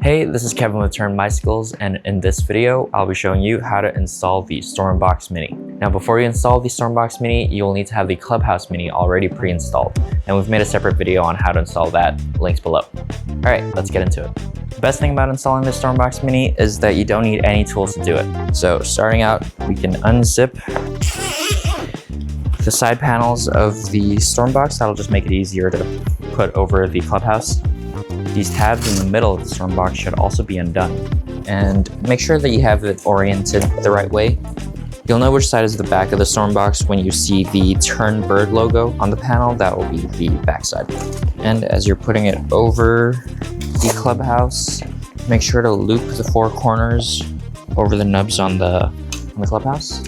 Hey, this is Kevin with Tern Bicycles, and in this video, I'll be showing you how to install the Stormbox Mini. Now, before you install the Stormbox Mini, you will need to have the Clubhouse Mini already pre-installed, and we've made a separate video on how to install that, links below. All right, let's get into it. The best thing about installing the Stormbox Mini is that you don't need any tools to do it. So starting out, we can unzip the side panels of the Stormbox. That'll just make it easier to put over the Clubhouse. These tabs in the middle of the Stormbox should also be undone. And make sure that you have it oriented the right way. You'll know which side is the back of the Stormbox when you see the Tern bird logo on the panel. That will be the back side. And as you're putting it over the Clubhouse, make sure to loop the four corners over the nubs on the Clubhouse.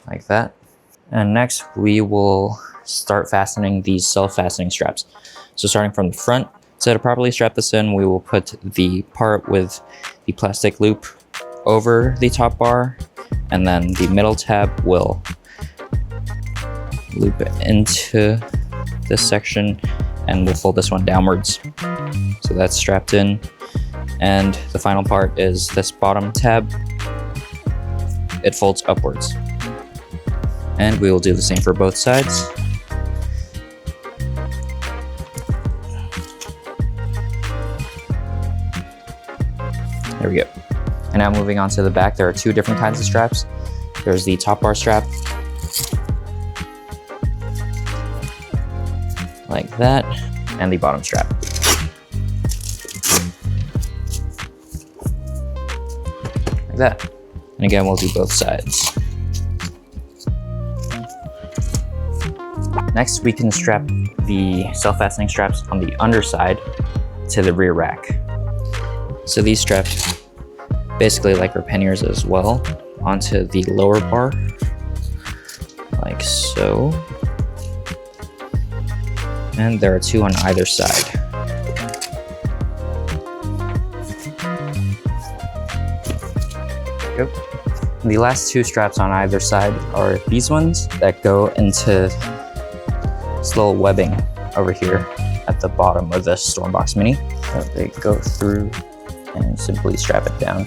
Like that. And next we will start fastening these self-fastening straps. So starting from the front, to properly strap this in, we will put the part with the plastic loop over the top bar, and then the middle tab will loop into this section, and we'll fold this one downwards. So that's strapped in. And the final part is this bottom tab. It folds upwards. And we will do the same for both sides. There we go. And now moving on to the back, there are two different kinds of straps. There's the top bar strap, like that, and the bottom strap. Like that. And again, we'll do both sides. Next, we can strap the self-fastening straps on the underside to the rear rack. So these straps, basically like our panniers as well, onto the lower bar, like so. And there are two on either side. There we go. And the last two straps on either side are these ones that go into this little webbing over here at the bottom of the Stormbox Mini. So they go through and simply strap it down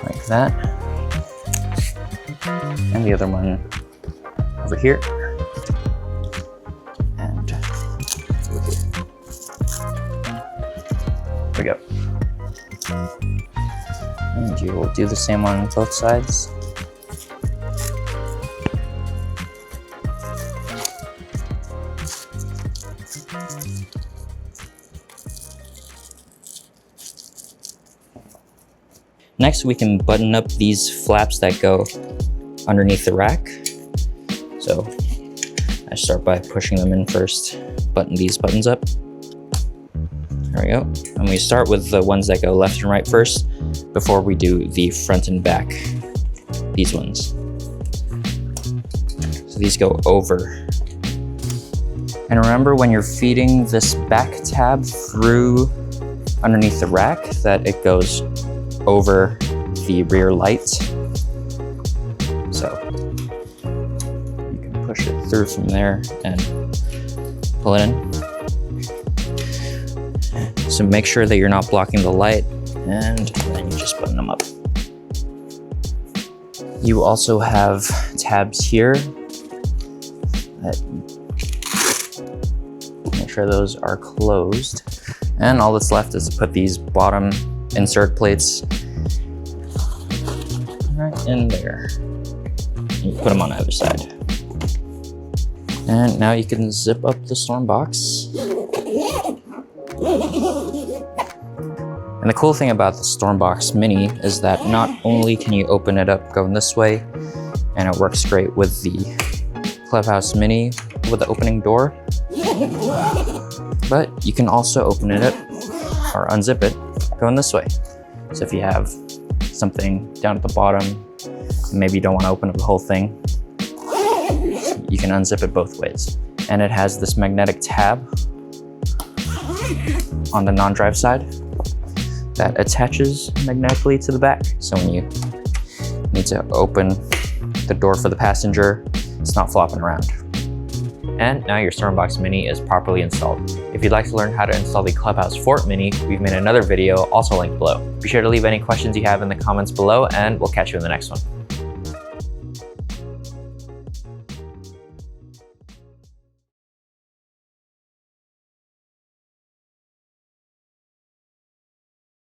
like that. And the other one over here and over here. There we go. And you will do the same on both sides. Next, we can button up these flaps that go underneath the rack. So I start by pushing them in first, button these buttons up. There we go. And we start with the ones that go left and right first before we do the front and back, these ones. So these go over. And remember, when you're feeding this back tab through underneath the rack, that it goes over the rear light. So you can push it through from there and pull it in. So make sure that you're not blocking the light, and then you just button them up. You also have tabs here that make sure those are closed. And all that's left is to put these bottom insert plates right in there. You put them on either side. And now you can zip up the Stormbox. And the cool thing about the Stormbox Mini is that not only can you open it up going this way, and it works great with the Clubhouse Mini with the opening door, but you can also open it up or unzip it going this way. So if you have something down at the bottom, maybe you don't want to open up the whole thing, you can unzip it both ways. And it has this magnetic tab on the non-drive side that attaches magnetically to the back. So when you need to open the door for the passenger, it's not flopping around. And now your Stormbox Mini is properly installed. If you'd like to learn how to install the Clubhouse Fort Mini, we've made another video, also linked below. Be sure to leave any questions you have in the comments below, and we'll catch you in the next one.